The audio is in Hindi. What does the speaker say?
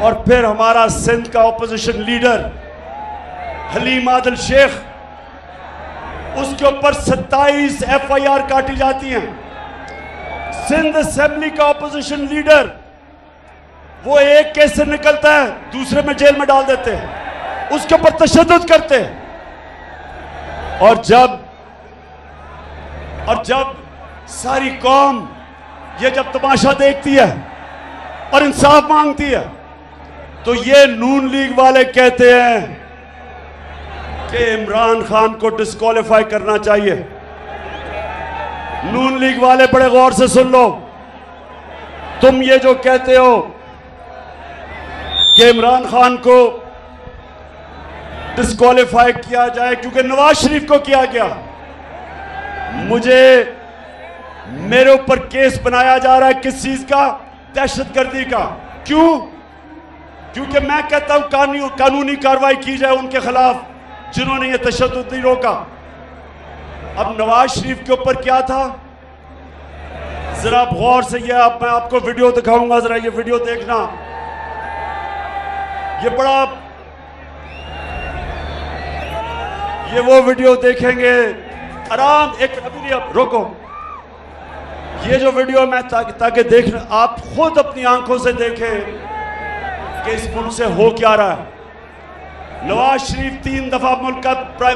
और फिर हमारा सिंध का ऑपोजिशन लीडर हलीम आदिल शेख, उसके ऊपर 27 FIR काटी जाती हैं। सिंध असेंबली का ऑपोजिशन लीडर, वो एक केस से निकलता है दूसरे में जेल में डाल देते हैं, उसके ऊपर तशद्दुद करते हैं। और जब सारी कौम ये जब तमाशा देखती है और इंसाफ मांगती है, तो ये नून लीग वाले कहते हैं कि इमरान खान को डिस्क्वालीफाई करना चाहिए। नून लीग वाले बड़े गौर से सुन लो, तुम ये जो कहते हो कि इमरान खान को डिस्क्वालीफाई किया जाए क्योंकि नवाज शरीफ को किया गया, मेरे ऊपर केस बनाया जा रहा है किस चीज का? दहशतगर्दी का। क्यों? क्योंकि मैं कहता हूं कानूनी कार्रवाई की जाए उनके खिलाफ जिन्होंने ये तशद्दुद नहीं रोका। अब नवाज शरीफ के ऊपर क्या था, जरा गौर से ये मैं आपको वीडियो दिखाऊंगा, जरा ये वीडियो देखना। ये वो वीडियो देखेंगे आराम, एक अभी नहीं, अब रोको। ये जो वीडियो मैं ताकि देखना आप खुद अपनी आंखों से देखें कि इस मुल्क से हो क्या रहा है। नवाज शरीफ 3 दफा मुल्क का प्राइम